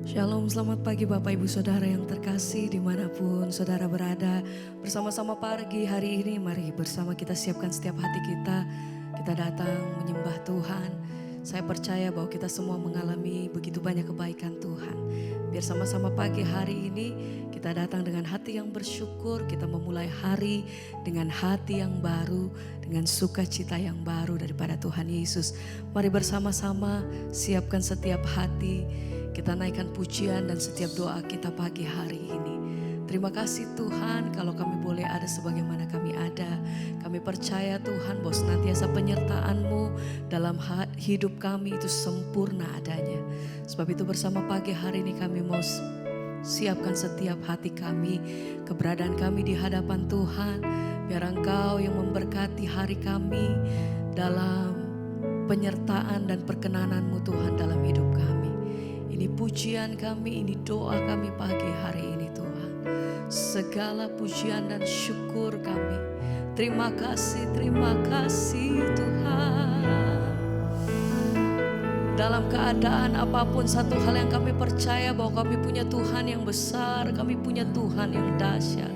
Shalom, selamat pagi Bapak Ibu Saudara yang terkasih dimanapun Saudara berada. Bersama-sama pagi hari ini mari bersama kita siapkan setiap hati kita. Kita datang menyembah Tuhan. Saya percaya bahwa kita semua mengalami begitu banyak kebaikan Tuhan. Biar sama-sama pagi hari ini kita datang dengan hati yang bersyukur. Kita memulai hari dengan hati yang baru, dengan sukacita yang baru daripada Tuhan Yesus. Mari bersama-sama siapkan setiap hati. Kita naikkan pujian dan setiap doa kita pagi hari ini. Terima kasih Tuhan kalau kami boleh ada sebagaimana kami ada. Kami percaya Tuhan bahwa senantiasa penyertaan-Mu dalam hidup kami itu sempurna adanya. Sebab itu bersama pagi hari ini kami mau siapkan setiap hati kami. Keberadaan kami di hadapan Tuhan. Biar Engkau yang memberkati hari kami dalam penyertaan dan perkenanan-Mu Tuhan dalam hidup kami. Ini pujian kami, ini doa kami pagi hari ini Tuhan. Segala pujian dan syukur kami. Terima kasih Tuhan. Dalam keadaan apapun satu hal yang kami percaya bahwa kami punya Tuhan yang besar, kami punya Tuhan yang dahsyat.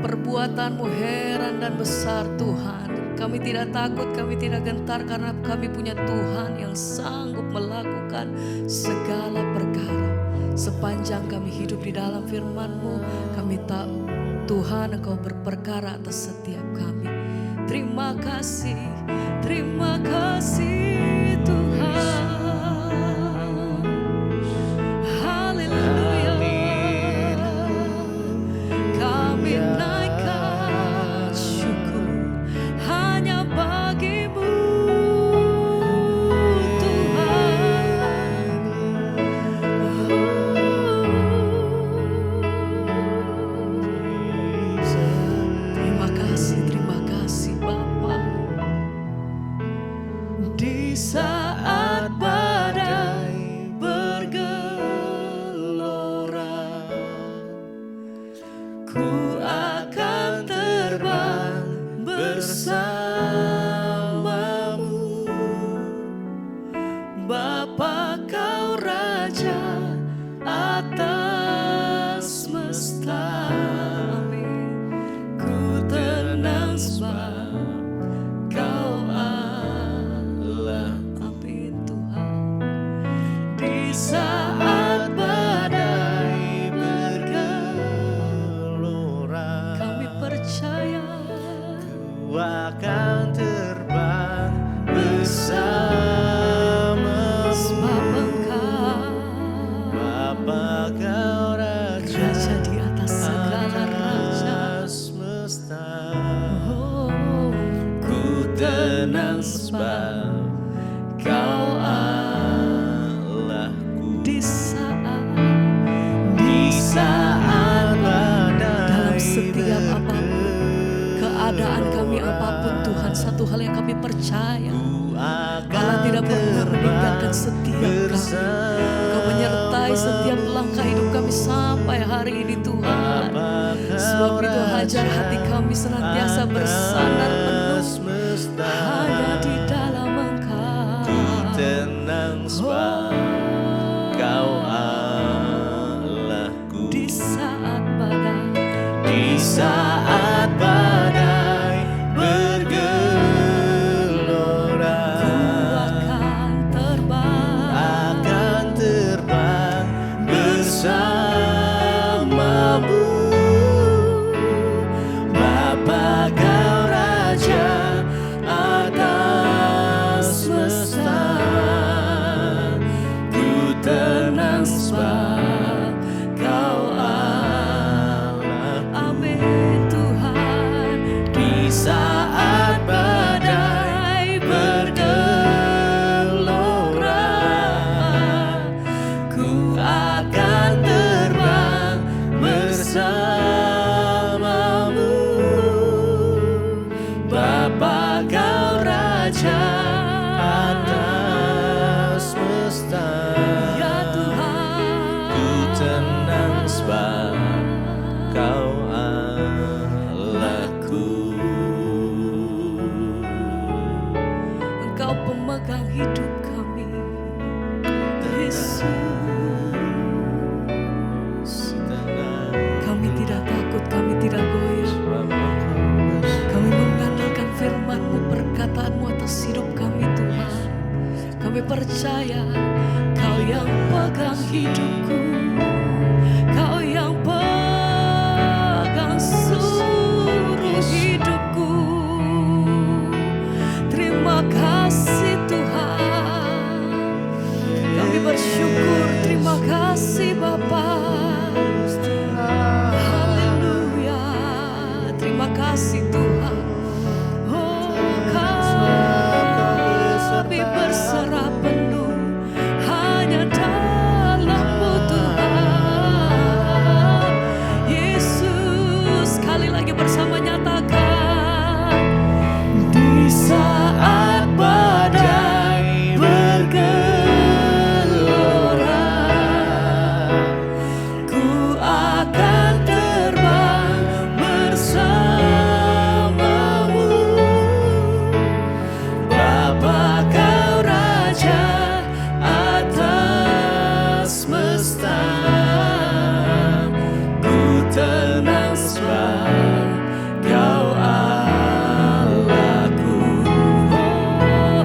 Perbuatan-Mu heran dan besar Tuhan. Kami tidak takut, kami tidak gentar karena kami punya Tuhan yang sanggup melakukan segala perkara. Sepanjang kami hidup di dalam firman-Mu, kami tahu Tuhan Engkau berperkara atas setiap kami. Terima kasih Tuhan. Haleluya. Kami naikkan syukur hanya bagi-Mu Tuhan. Terima kasih Bapa. Di saat badai bergelora, ku akan terbang bersamamu. Bapa Kau Raja atas semesta. Amin. Ku tenang sebab Kau Allah. Amin Tuhan. Di saat badai bergelora, kami percaya Ku akan terbang bersamamu. sebab Engkau Bapa Kau Raja Raja di atas segala raja. semesta. Oh, Ku tenang sebab Kau Allahku. di saat badai dalam setiap apapun keadaan kami apapun Tuhan, satu hal yang kami percaya, Allah tidak pernah meninggalkan setiap kami. Kau menyertai setiap langkah hidup kami sampai hari ini Tuhan. Sebab itu hajar hati kami senantiasa bersandar penuh hanya di dalam Engkau. tenang sebab Kau Allahku. Di saat badai, Di saat badai bergelora, akan terbang bersamamu. Bapa Kau Raja atas semesta. Ku tenang sebab Kau Allah. amin Tuhan. Di saat badai bergelora, ku akan terbang bersamamu. Bapa Kau Raja atas semesta. Ya Tuhan, Ku tenang sebab Kau Allahku. Engkau pemegang hidup kami, Yesus. penyertaan-Mu atas hidup kami Tuhan. Kami percaya Kau yang pegang hidupku, Kau yang pegang seluruh hidupku. Terima kasih Tuhan, kami bersyukur. Terima kasih Bapa. Haleluya. Terima kasih Tuhan. Oh, kami berserah penuh hanya dalam-Mu Tuhan. Yesus, sekali lagi bersama nyatakan, di saat badai bergelora, ku akan terbang bersamamu. Bapa Kau Raja atas semesta, ku tenang sebab Kau Allahku. Oh,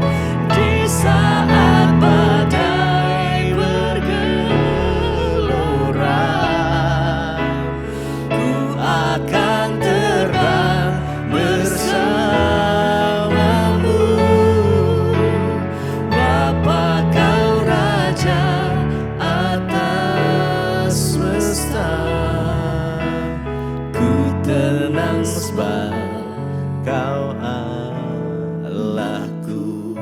di saat badai bergelora, ku akan terbang bersamamu. Bapa Kau Raja atas semesta, ku tenang sebab Kau Allahku.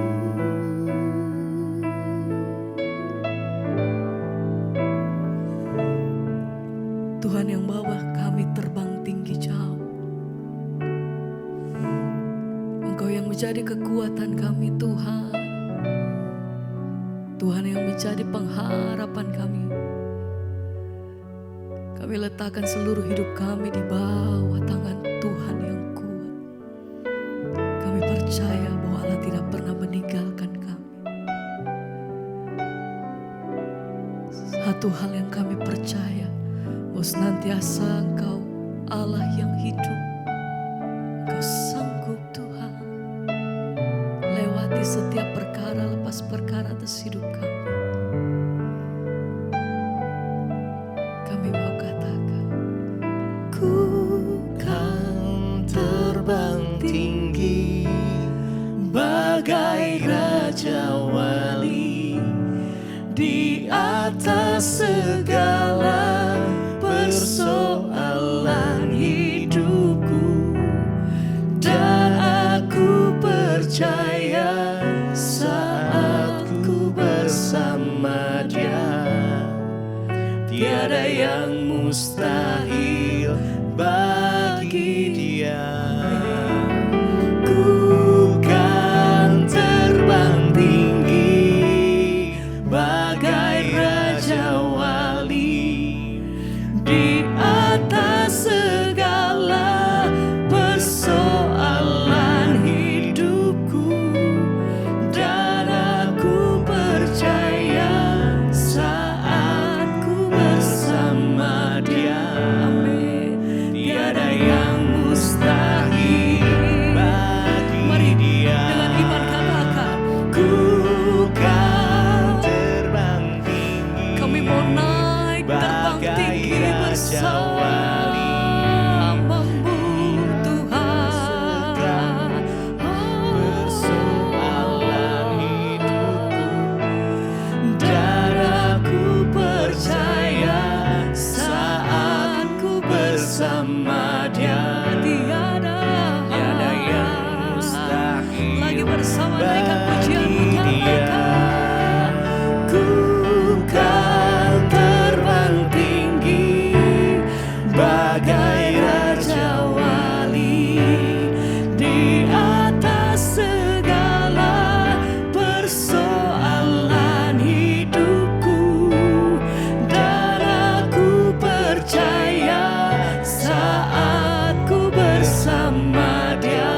Tuhan yang bawa kami terbang tinggi jauh, Engkau yang menjadi kekuatan kami Tuhan. Tuhan yang menjadi pengharapan kami. Kami letakkan seluruh hidup kami di bawah tangan Tuhan yang kuat. Kami percaya bahwa Allah tidak pernah meninggalkan kami. Satu hal yang kami percaya, bahwa senantiasa Engkau Allah yang hidup. Engkau sanggup Tuhan lewati setiap perkara lepas perkara atas hidup kami. Kami mau katakan, ku kan terbang tinggi bagai Raja Wali, di atas segala persoalan hidupku. Dan aku percaya saat ku bersama Dia, tiada yang mustahil bagi Dia. Ku kan terbang tinggi bagai Raja Wali, di atas segala persoalan hidupku. Dan aku percaya saat ku bersama Dia, amin, tiada yang mustahil bagi Dia. Dengan iman katakan, ku kan terbang tinggi. Kami mau naik terbang tinggi bersama-Mu Tuhan. Persoalan hidupku, dan aku percaya saat ku bersama Dia, tiada yang mustahil. Lagi bersama naikkan pujian-Mu, nyatakan, ku kan terbang tinggi bagai Raja Wali, di atas segala persoalan hidupku. Dan aku percaya saat ku bersama Dia,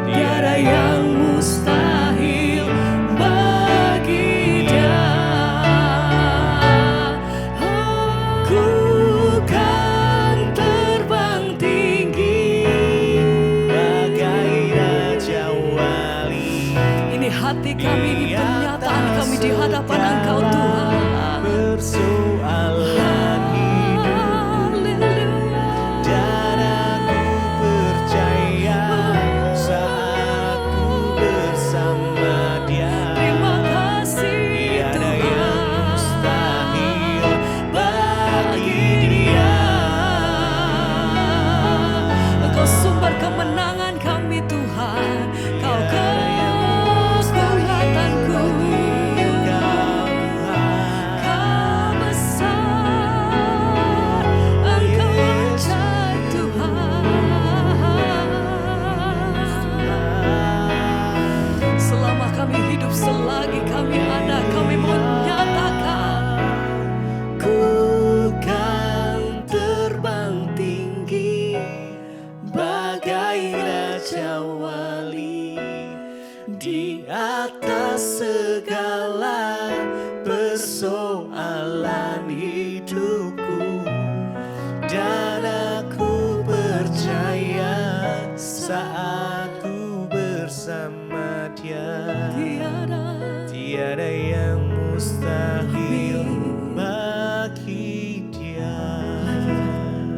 tiada yang mustahil hati kami, ini pernyataan kami di hadapan Engkau Tuhan. Persoalan Haleluya. dan aku percaya saat ku bersama Dia. Terima kasih Tiada yang Tuhan. mustahil bagi Dia. Engkau sumber kemenangan kami Tuhan. Kau kekuatanku. Kau besar. Engkau ajaib Tuhan. Selama kami hidup, selagi kami ada, kami menyatakan Ku kan terbang tinggi bagai raja wali di atas segala persoalan hidupku, dan aku percaya saat ku bersama Dia. Tiada yang mustahil bagi Dia.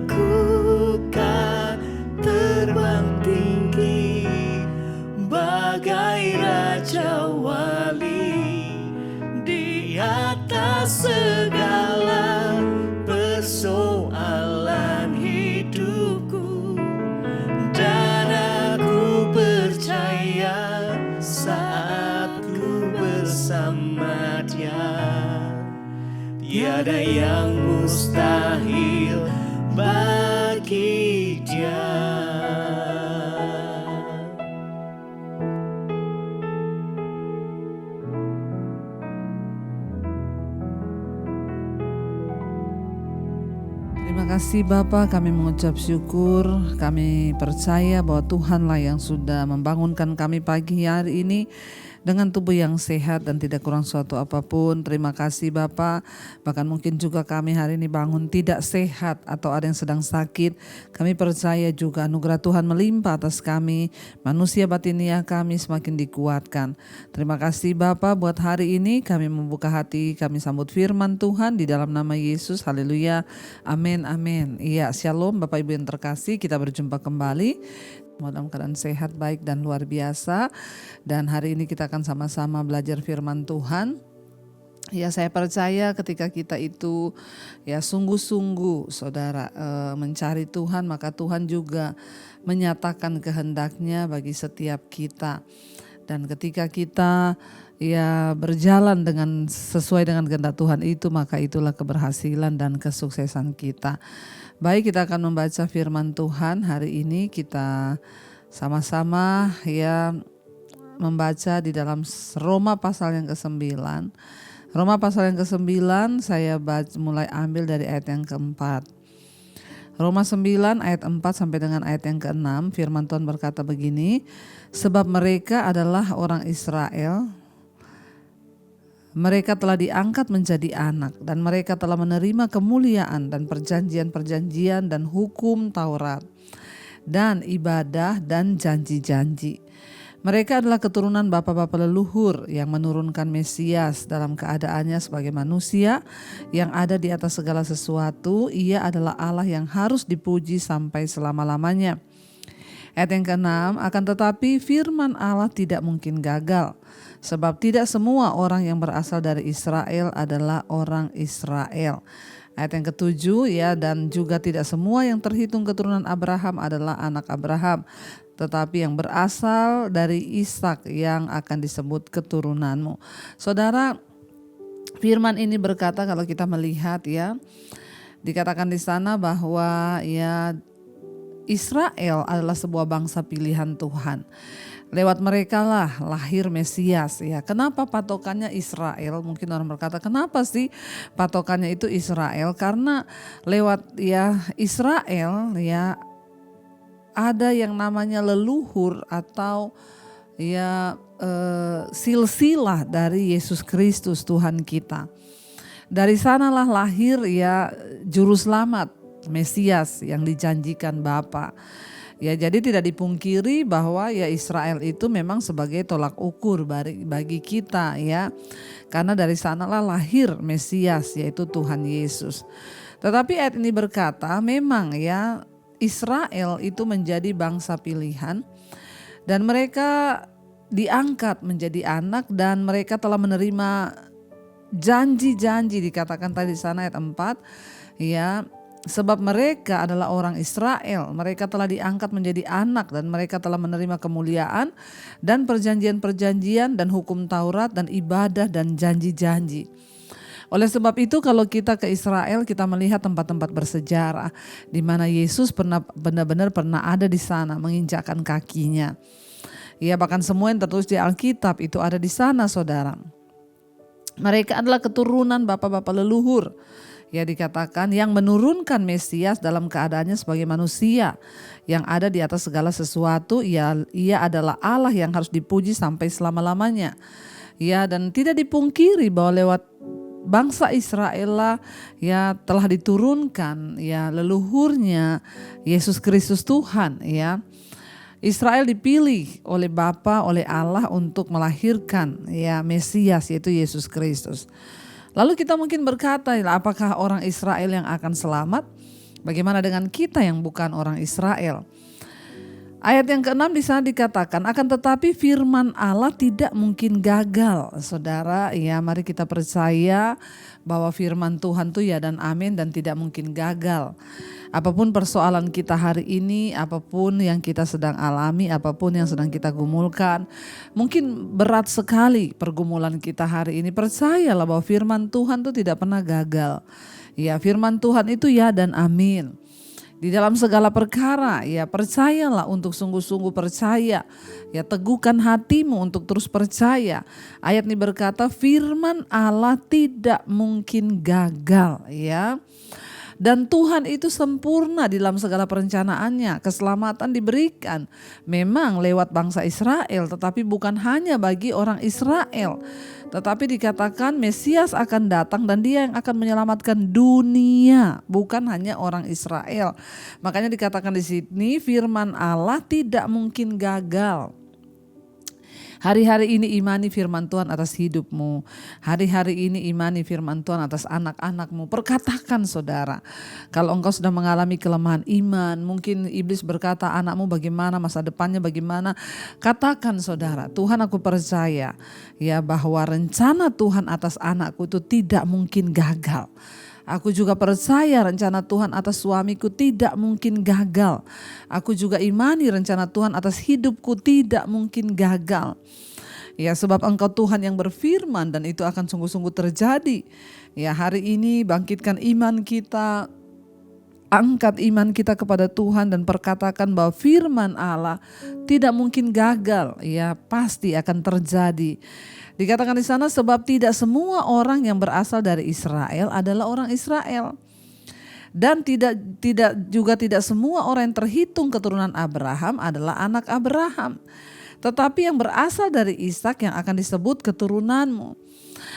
Ku kan terbang tinggi bagai raja wali di atas segala persoalan hidupku, dan aku percaya saat ku bersama Dia. Tiada yang mustahil bagi Dia. Terima kasih Bapa, kami mengucap syukur, kami percaya bahwa Tuhanlah yang sudah membangunkan kami pagi hari ini dengan tubuh yang sehat dan tidak kurang suatu apapun. Terima kasih Bapa. Bahkan mungkin juga kami hari ini bangun tidak sehat atau ada yang sedang sakit. Kami percaya juga anugerah Tuhan melimpah atas kami. Manusia batiniah kami semakin dikuatkan. Terima kasih Bapa, buat hari ini kami membuka hati, kami sambut firman Tuhan di dalam nama Yesus. Haleluya. Amin, amin. Iya, shalom Bapak Ibu yang terkasih, kita berjumpa kembali dalam keadaan sehat, baik dan luar biasa. Dan hari ini kita akan sama-sama belajar firman Tuhan. Ya, saya percaya ketika kita itu ya sungguh-sungguh saudara mencari Tuhan, maka Tuhan juga menyatakan kehendaknya bagi setiap kita. Dan ketika kita ya berjalan dengan sesuai dengan kehendak Tuhan itu, maka itulah keberhasilan dan kesuksesan kita. Baik, kita akan membaca firman Tuhan hari ini. Kita sama-sama ya membaca di dalam Roma pasal yang ke-9. Roma pasal yang ke-9 saya mulai ambil dari ayat yang ke-4. Roma 9 ayat 4 sampai dengan ayat yang ke-6, firman Tuhan berkata begini, sebab mereka adalah orang Israel, mereka telah diangkat menjadi anak dan mereka telah menerima kemuliaan dan perjanjian-perjanjian dan hukum Taurat dan ibadah dan janji-janji. Mereka adalah keturunan bapa-bapa leluhur yang menurunkan Mesias dalam keadaannya sebagai manusia yang ada di atas segala sesuatu. Ia adalah Allah yang harus dipuji sampai selama-lamanya. Ayat yang ke-6, akan tetapi firman Allah tidak mungkin gagal, sebab tidak semua orang yang berasal dari Israel adalah orang Israel. Ayat yang ke-7 ya, dan juga tidak semua yang terhitung keturunan Abraham adalah anak Abraham, tetapi yang berasal dari Ishak yang akan disebut keturunanmu. Saudara, firman ini berkata, kalau kita melihat ya, dikatakan di sana bahwa ya Israel adalah sebuah bangsa pilihan Tuhan. Lewat mereka lah lahir Mesias ya. Kenapa patokannya Israel? Mungkin orang berkata, kenapa sih patokannya itu Israel? Karena lewat ya Israel ya ada yang namanya leluhur atau ya silsilah dari Yesus Kristus Tuhan kita. Dari sanalah lahir ya juru selamat Mesias yang dijanjikan Bapa. Ya, jadi tidak dipungkiri bahwa ya Israel itu memang sebagai tolak ukur bagi kita ya. Karena dari sanalah lahir Mesias, yaitu Tuhan Yesus. Tetapi ayat ini berkata memang ya Israel itu menjadi bangsa pilihan dan mereka diangkat menjadi anak dan mereka telah menerima janji-janji, dikatakan tadi di sana ayat 4 ya. Sebab mereka adalah orang Israel, mereka telah diangkat menjadi anak dan mereka telah menerima kemuliaan dan perjanjian-perjanjian dan hukum Taurat dan ibadah dan janji-janji. Oleh sebab itu kalau kita ke Israel, kita melihat tempat-tempat bersejarah di mana Yesus benar-benar pernah ada di sana menginjakkan kakinya. Ya, bahkan semua yang tertulis di Alkitab itu ada di sana, saudara. Mereka adalah keturunan bapak-bapak leluhur. Ya, dikatakan yang menurunkan Mesias dalam keadaannya sebagai manusia yang ada di atas segala sesuatu. Ia adalah Allah yang harus dipuji sampai selama-lamanya. Ya, dan tidak dipungkiri bahwa lewat bangsa Israel lah ya telah diturunkan ya leluhurnya Yesus Kristus Tuhan ya. Israel dipilih oleh Bapa, oleh Allah untuk melahirkan ya Mesias, yaitu Yesus Kristus. Lalu kita mungkin berkata, apakah orang Israel yang akan selamat? Bagaimana dengan kita yang bukan orang Israel? Ayat yang ke-6 di sana dikatakan, akan tetapi firman Allah tidak mungkin gagal. Saudara, ya mari kita percaya bahwa firman Tuhan itu ya dan amin dan tidak mungkin gagal. Apapun persoalan kita hari ini, apapun yang kita sedang alami, apapun yang sedang kita gumulkan, mungkin berat sekali pergumulan kita hari ini. Percayalah bahwa firman Tuhan itu tidak pernah gagal. Ya, firman Tuhan itu ya dan amin. Di dalam segala perkara, ya percayalah untuk sungguh-sungguh percaya. Ya, teguhkan hatimu untuk terus percaya. Ayat ini berkata firman Allah tidak mungkin gagal, ya. Dan Tuhan itu sempurna di dalam segala perencanaannya. Keselamatan diberikan memang lewat bangsa Israel, tetapi bukan hanya bagi orang Israel. Tetapi dikatakan Mesias akan datang dan dia yang akan menyelamatkan dunia, bukan hanya orang Israel. Makanya dikatakan di sini firman Allah tidak mungkin gagal. Hari-hari ini imani firman Tuhan atas hidupmu. Hari-hari ini imani firman Tuhan atas anak-anakmu. Perkatakan saudara, kalau engkau sudah mengalami kelemahan iman, mungkin iblis berkata anakmu bagaimana, masa depannya bagaimana. Katakan saudara, Tuhan aku percaya ya bahwa rencana Tuhan atas anakku itu tidak mungkin gagal. Aku juga percaya rencana Tuhan atas suamiku tidak mungkin gagal. Aku juga imani rencana Tuhan atas hidupku tidak mungkin gagal. Ya, sebab engkau Tuhan yang berfirman dan itu akan sungguh-sungguh terjadi. Ya, hari ini bangkitkan iman kita, angkat iman kita kepada Tuhan dan perkatakan bahwa firman Allah tidak mungkin gagal. Ya, pasti akan terjadi. Dikatakan di sana sebab tidak semua orang yang berasal dari Israel adalah orang Israel. Dan tidak semua orang yang terhitung keturunan Abraham adalah anak Abraham. Tetapi yang berasal dari Ishak yang akan disebut keturunanmu.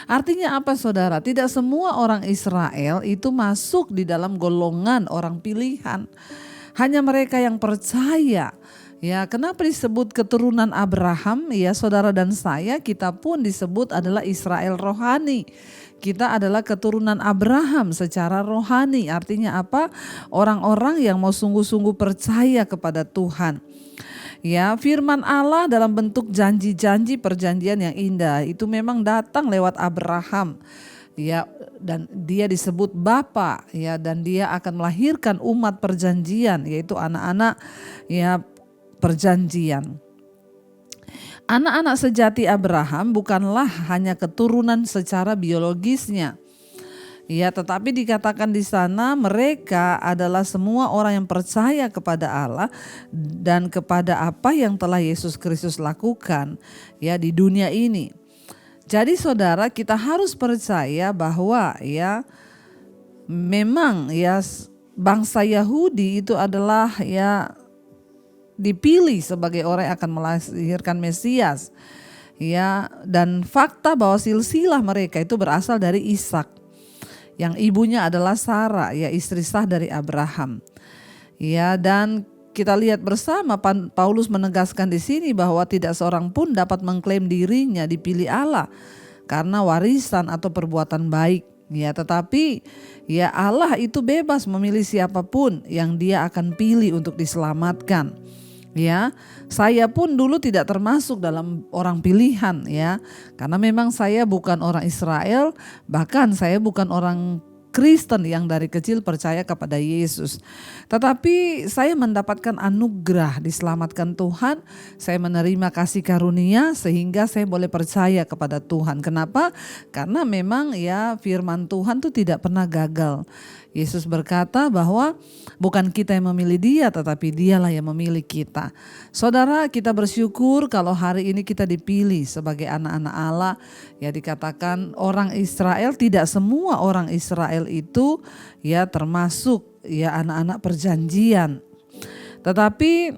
Artinya apa saudara? Tidak semua orang Israel itu masuk di dalam golongan orang pilihan. Hanya mereka yang percaya. Ya, kenapa disebut keturunan Abraham? Ya, saudara dan saya, kita pun disebut adalah Israel rohani. Kita adalah keturunan Abraham secara rohani. Artinya apa? Orang-orang yang mau sungguh-sungguh percaya kepada Tuhan. Ya, firman Allah dalam bentuk janji-janji perjanjian yang indah itu memang datang lewat Abraham. Ya, dan dia disebut Bapa, ya, dan dia akan melahirkan umat perjanjian, yaitu anak-anak ya perjanjian. Anak-anak sejati Abraham bukanlah hanya keturunan secara biologisnya. Ya, tetapi dikatakan di sana mereka adalah semua orang yang percaya kepada Allah dan kepada apa yang telah Yesus Kristus lakukan ya di dunia ini. Jadi saudara, kita harus percaya bahwa ya memang ya bangsa Yahudi itu adalah ya dipilih sebagai orang yang akan melahirkan Mesias. Ya, dan fakta bahwa silsilah mereka itu berasal dari Ishak. Yang ibunya adalah Sarah, ya istri sah dari Abraham. Ya, dan kita lihat bersama Paulus menegaskan di sini bahwa tidak seorang pun dapat mengklaim dirinya dipilih Allah karena warisan atau perbuatan baik. Ya, tetapi ya Allah itu bebas memilih siapapun yang Dia akan pilih untuk diselamatkan. Ya, saya pun dulu tidak termasuk dalam orang pilihan ya, karena memang saya bukan orang Israel, bahkan saya bukan orang Kristen yang dari kecil percaya kepada Yesus. Tetapi saya mendapatkan anugerah diselamatkan Tuhan, saya menerima kasih karunia sehingga saya boleh percaya kepada Tuhan. Kenapa? Karena memang ya firman Tuhan itu tidak pernah gagal. Yesus berkata bahwa bukan kita yang memilih Dia, tetapi Dialah yang memilih kita. Saudara, kita bersyukur kalau hari ini kita dipilih sebagai anak-anak Allah. Ya, dikatakan orang Israel, tidak semua orang Israel itu ya termasuk ya anak-anak perjanjian. Tetapi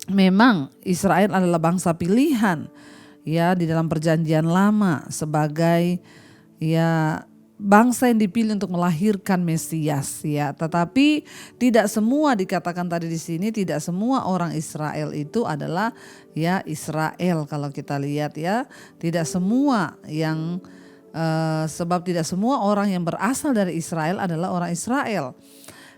memang Israel adalah bangsa pilihan ya di dalam perjanjian lama sebagai ya bangsa yang dipilih untuk melahirkan Mesias ya, tetapi tidak semua dikatakan tadi di sini, tidak semua orang Israel itu adalah ya Israel kalau kita lihat ya, tidak semua yang sebab tidak semua orang yang berasal dari Israel adalah orang Israel.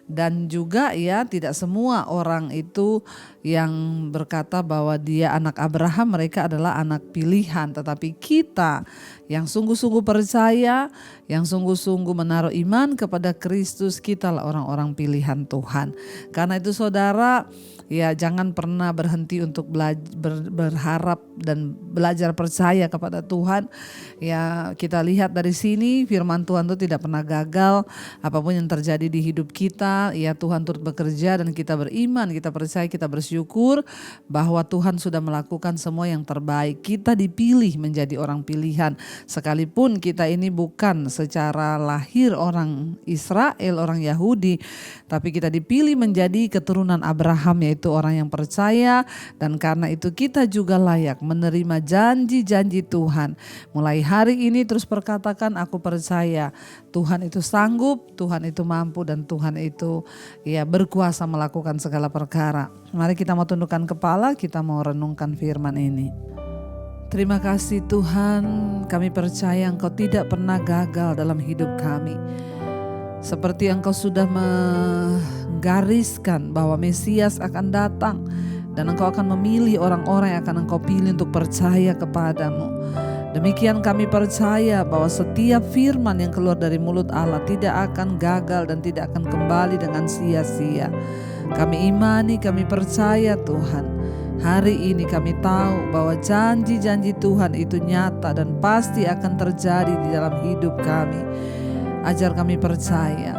Dan juga ya tidak semua orang itu yang berkata bahwa dia anak Abraham mereka adalah anak pilihan. Tetapi kita yang sungguh-sungguh percaya, yang sungguh-sungguh menaruh iman kepada Kristus, kita lah orang-orang pilihan Tuhan. Karena itu saudara, ya jangan pernah berhenti untuk berharap dan belajar percaya kepada Tuhan. Ya kita lihat dari sini firman Tuhan itu tidak pernah gagal. Apapun yang terjadi di hidup kita, ya Tuhan turut bekerja dan kita beriman, kita percaya, kita bersyukur bahwa Tuhan sudah melakukan semua yang terbaik. Kita dipilih menjadi orang pilihan. Sekalipun kita ini bukan secara lahir orang Israel, orang Yahudi, tapi kita dipilih menjadi keturunan Abraham, yaitu orang yang percaya, dan karena itu kita juga layak menerima janji-janji Tuhan. Mulai hari ini terus perkatakan, aku percaya Tuhan itu sanggup, Tuhan itu mampu, dan Tuhan itu ya berkuasa melakukan segala perkara. Mari kita mau tundukkan kepala, kita mau renungkan firman ini. Terima kasih Tuhan, kami percaya Engkau tidak pernah gagal dalam hidup kami. Seperti Engkau sudah menggariskan bahwa Mesias akan datang dan Engkau akan memilih orang-orang yang akan Engkau pilih untuk percaya kepadamu. Demikian kami percaya bahwa setiap firman yang keluar dari mulut Allah tidak akan gagal dan tidak akan kembali dengan sia-sia. Kami imani, kami percaya Tuhan. Hari ini kami tahu bahwa janji-janji Tuhan itu nyata dan pasti akan terjadi di dalam hidup kami. Ajar kami percaya.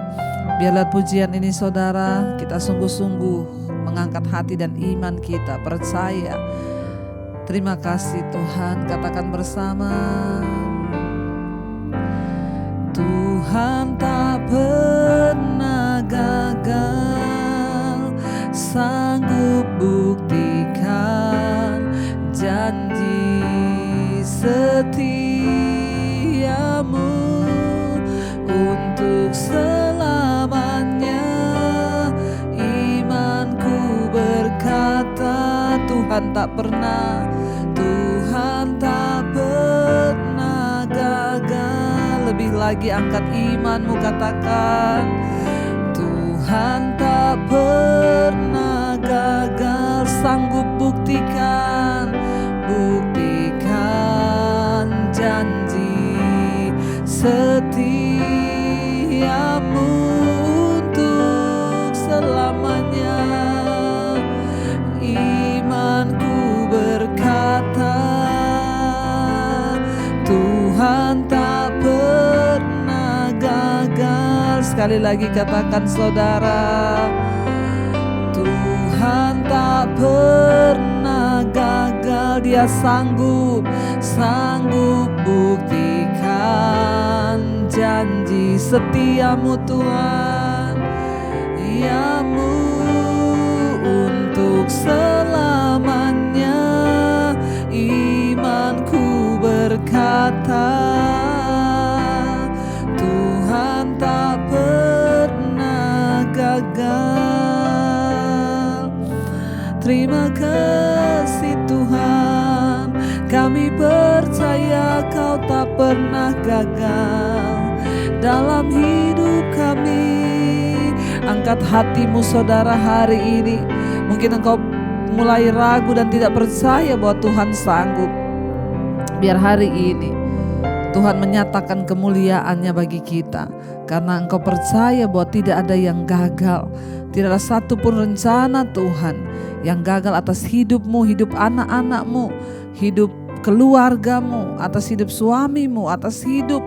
Biarlah pujian ini saudara, kita sungguh-sungguh mengangkat hati dan iman kita, percaya. Terima kasih Tuhan, katakan bersama. Tuhan tak pernah gagal, sanggup buktikan janji setiamu untuk selamanya. Imanku berkata Tuhan tak pernah gagal. Lebih lagi angkat imanmu, katakan Tuhan tak pernah gagal, sanggup buktikan janji setiamu untuk selamanya. Imanku berkata Tuhan tak pernah gagal. Sekali lagi katakan saudara, Tuhan tak pernah gagal. Dia sanggup buktikan janji setiamu Tuhan, yamu untuk selamanya. Imanku berkata Tuhan tak pernah gagal. terima kasih Tuhan. Kami percaya Kau tak pernah gagal dalam hidup kami. Angkat hatimu saudara hari ini. Mungkin engkau mulai ragu dan tidak percaya bahwa Tuhan sanggup. Biar hari ini Tuhan menyatakan kemuliaan-Nya bagi kita, karena engkau percaya bahwa tidak ada yang gagal. Tidak ada satupun rencana Tuhan yang gagal atas hidupmu, hidup anak-anakmu, hidup keluargamu, atas hidup suamimu, atas hidup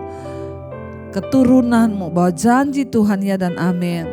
keturunanmu, bahwa janji Tuhan ya dan amin.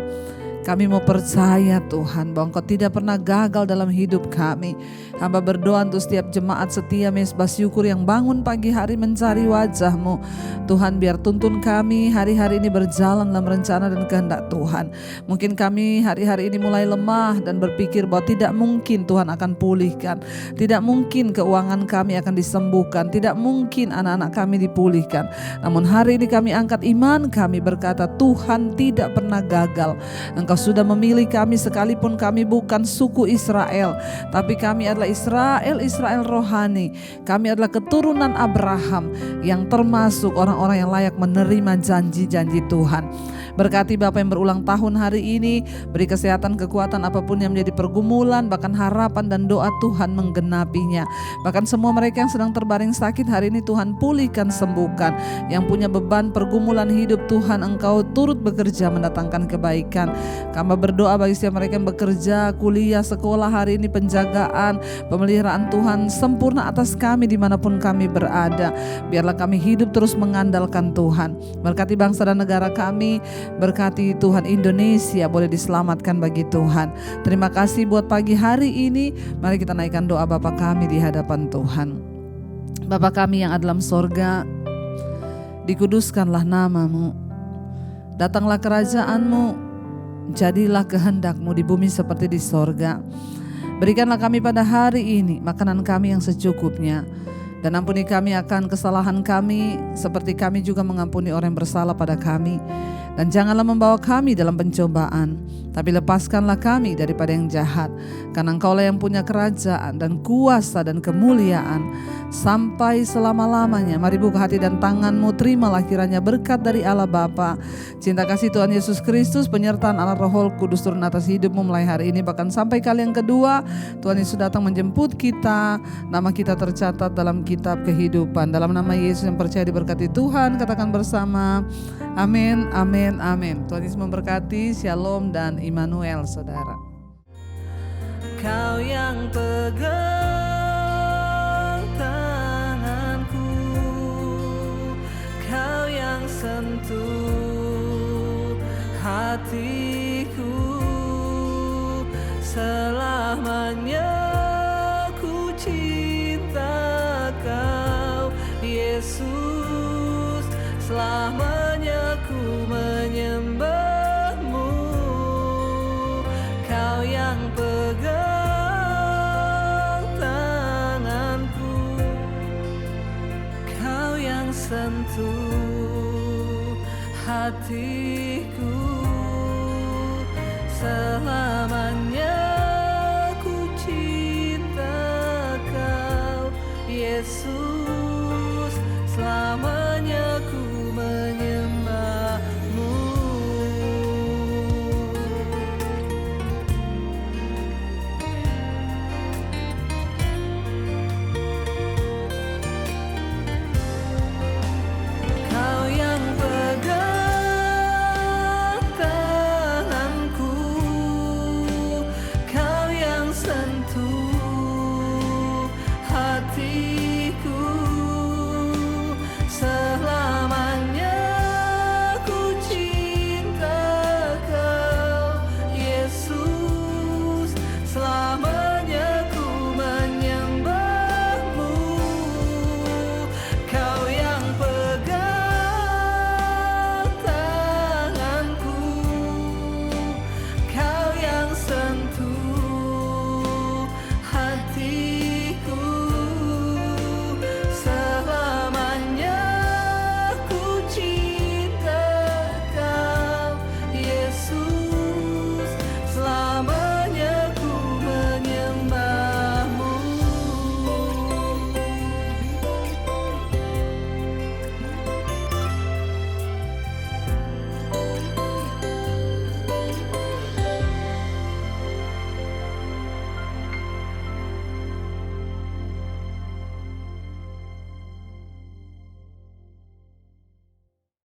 Kami mau percaya Tuhan bahwa Engkau tidak pernah gagal dalam hidup kami. Hamba berdoa untuk setiap jemaat setia Mesbah Syukur yang bangun pagi hari mencari wajah-Mu. Tuhan, biar tuntun kami hari-hari ini berjalan dalam rencana dan kehendak Tuhan. Mungkin kami hari-hari ini mulai lemah dan berpikir bahwa tidak mungkin Tuhan akan pulihkan. Tidak mungkin keuangan kami akan disembuhkan. Tidak mungkin anak-anak kami dipulihkan. Namun hari ini kami angkat iman kami berkata, Tuhan tidak pernah gagal. Engkau sudah memilih kami sekalipun kami bukan suku Israel, tapi kami adalah Israel rohani. Kami adalah keturunan Abraham yang termasuk orang-orang yang layak menerima janji-janji Tuhan. Berkati Bapak yang berulang tahun hari ini, beri kesehatan, kekuatan apapun yang menjadi pergumulan, bahkan harapan dan doa Tuhan menggenapinya. Bahkan semua mereka yang sedang terbaring sakit hari ini Tuhan pulihkan, sembuhkan. Yang punya beban pergumulan hidup Tuhan Engkau turut bekerja mendatangkan kebaikan. Kami berdoa bagi setiap mereka yang bekerja, kuliah, sekolah hari ini, penjagaan, pemeliharaan Tuhan sempurna atas kami dimanapun kami berada. Biarlah kami hidup terus mengandalkan Tuhan. Berkati bangsa dan negara kami, berkati Tuhan Indonesia boleh diselamatkan bagi Tuhan. Terima kasih buat pagi hari ini. Mari kita naikkan doa Bapa kami di hadapan Tuhan. Bapa kami yang ada dalam sorga, dikuduskanlah nama-Mu. Datanglah kerajaan-Mu, jadilah kehendak-Mu di bumi seperti di sorga. Berikanlah kami pada hari ini makanan kami yang secukupnya. Dan ampuni kami akan kesalahan kami, seperti kami juga mengampuni orang yang bersalah pada kami. Dan janganlah membawa kami dalam pencobaan, tapi lepaskanlah kami daripada yang jahat. Karena Engkaulah yang punya kerajaan dan kuasa dan kemuliaan sampai selama-lamanya. Mari buka hati dan tangan-Mu, terimalah kiranya berkat dari Allah Bapa, cinta kasih Tuhan Yesus Kristus, penyertaan Allah Roh Kudus turun atas hidupmu mulai hari ini, bahkan sampai kali yang kedua Tuhan Yesus datang menjemput kita. Nama kita tercatat dalam kitab kehidupan. Dalam nama Yesus yang percaya diberkati Tuhan, katakan bersama, amin, amin, amin. Tuhan Yesus memberkati. Shalom dan Immanuel, saudara. Kau yang pegang tanganku, Kau yang sentuh hatiku, selamanya ku cinta Kau Yesus, selamanya ku menyembah-Mu. Kau yang pegang tanganku, Kau yang sentuh hatiku, selamanya ku cinta Kau Yesus, selamanya ku menyembah-Mu. Kau yang pegang tanganku, Kau yang sentuh hati